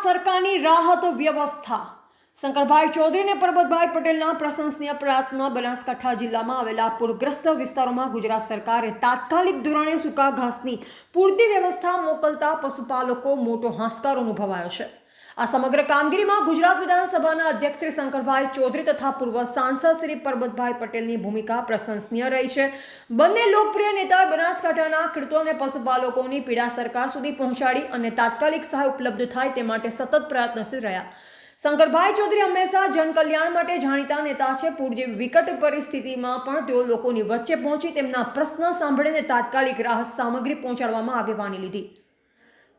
સરકારની રાહત વ્યવસ્થા શંકરભાઈ ચૌધરી અને પરબતભાઈ પટેલના પ્રશંસનીય પ્રયત્ન બનાસકાંઠા જિલ્લામાં આવેલા પૂરગ્રસ્ત વિસ્તારોમાં ગુજરાત સરકારે તાત્કાલિક ધોરણે સૂકા ઘાસની પૂરતી વ્યવસ્થા મોકલતા પશુપાલકો મોટો હાશકાર અનુભવાયો છે। આ સમગ્ર કામગીરીમાં ગુજરાત વિધાનસભાના અધ્યક્ષ શ્રી શંકરભાઈ ચૌધરી તથા પૂર્વ સાંસદ શ્રી પરબતભાઈ પટેલની ભૂમિકા પ્રશંસનીય રહી છે। બંને લોકપ્રિય નેતાએ બનાસકાંઠાના ખેડૂતો અને પશુપાલકોની પીડા સરકાર સુધી પહોંચાડી અને તાત્કાલિક સહાય ઉપલબ્ધ થાય તે માટે સતત પ્રયત્નશીલ રહ્યા। શંકરભાઈ ચૌધરી હંમેશા જનકલ્યાણ માટે જાણીતા નેતા છે। પૂર જેવી વિકટ પરિસ્થિતિમાં પણ તેઓ લોકોની વચ્ચે પહોંચી તેમના પ્રશ્ન સાંભળીને તાત્કાલિક રાહત સામગ્રી પહોંચાડવામાં આગેવાની લીધી।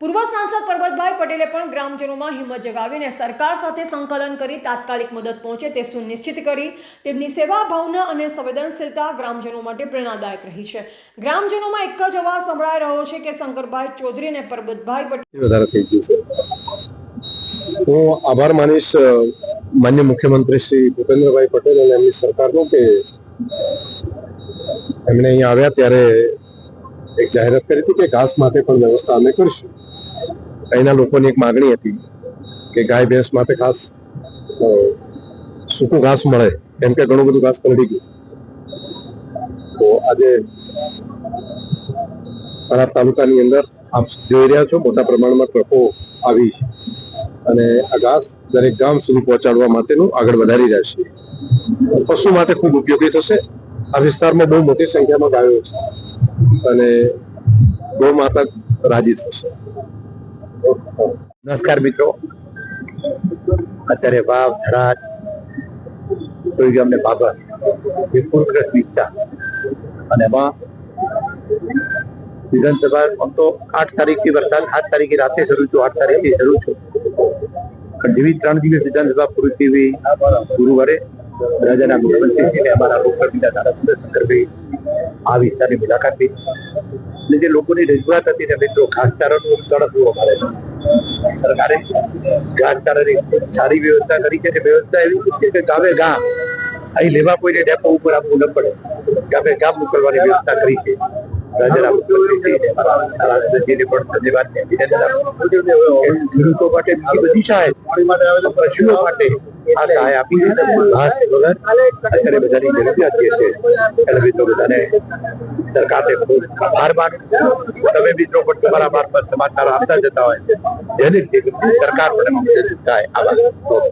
પૂર્વ સાંસદ પરબતભાઈ પટેલે પણ ગ્રામજનોમાં હિંમત જગાવીને સરકાર સાથે સંકલન કરી તાત્કાલિક મદદ પહોંચે તે સુનિશ્ચિત કરી। તેમની સેવા ભાવના અને સંવેદનશીલતા ગ્રામજનો માટે પ્રેરણાદાયક રહી છે। ગ્રામજનોમાં એક જ અવાજ સંભળાઈ રહ્યો છે કે શંકરભાઈ ચૌધરી અને પરબતભાઈ પટેલ। હું આભાર માનીશ માન્ય મુખ્યમંત્રી શ્રી ભૂપેન્દ્રભાઈ પટેલ અને એમની સરકારનો કે એમણે અહીંયા આવ્યા ત્યારે એક જાહેરાત કરી હતી કે ઘાસ માટે પણ વ્યવસ્થા અમે કરીશું। અહીંના લોકોની એક માગણી હતી કે ગાય ભેંસ માટે ખાસ સૂકું ઘાસ મળે, કેમ કે ઘણું બધું ઘાસ પલળી ગયું। તો આજે થરાદ તાલુકાની અંદર આપ જોઈ રહ્યા છો મોટા પ્રમાણમાં ટ્રકો આવી છે અને આ ઘાસ દરેક ગામ સુધી પહોંચાડવા માટેનું આગળ વધારી રહ્યા છે। પશુ માટે ખૂબ ઉપયોગી થશે। આ વિસ્તારમાં બહુ મોટી સંખ્યામાં ગાયો છે અને ગૌ માતા રાજી થશે। નમસ્કાર મિત્રો, અત્યારે વાવ થરાદ અને બાબર એ પૂરગ્રસ્ત વિસ્તાર અને એમાં વિધાનસભા આમ તો 8 તારીખથી વરસાદ 7 તારીખે રાતે શરૂ થયો, 8 તારીખથી શરૂ થયો પણ જેવી 3 દિવસ વિધાનસભા પૂરી થઈ ગુરુવારે રાજ્યના મુખ્યમંત્રીશ્રીને અમારા લોકલ બીજા ધારાસભ્ય શંકરભાઈ આ વિસ્તારની મુલાકાત લીધી અને જે લોકોની રજૂઆત હતી ને મિત્રો ઘાસચારાનું તડપવું અમારે સરકારે ઘાસચારાની સારી વ્યવસ્થા કરી છે। વ્યવસ્થા એવી છે કે ગામે ગામ અહીં લેવા કોઈને ડેપો ઉપર આપવું ન પડે, ગામે ગામ મોકલવાની વ્યવસ્થા કરી છે। રાજ્યના મુખ્યમંત્રીશ્રીને ધારાસભ્યજીને પણ ધન્યવાદ ખેડૂતો માટે બીજી બધી સહાય, પશુઓ માટે આ સહાય આપી છે। ઘાસ વગર અત્યારે બધાની જરૂરિયાત છે એટલે મિત્રો બધાને સરકારને ખૂબ આભાર માનું। તમે મિત્રો પણ તમારા મારફત સમાચાર આપતા જતા હોય જેની સરકાર પણ સહાય આભાર।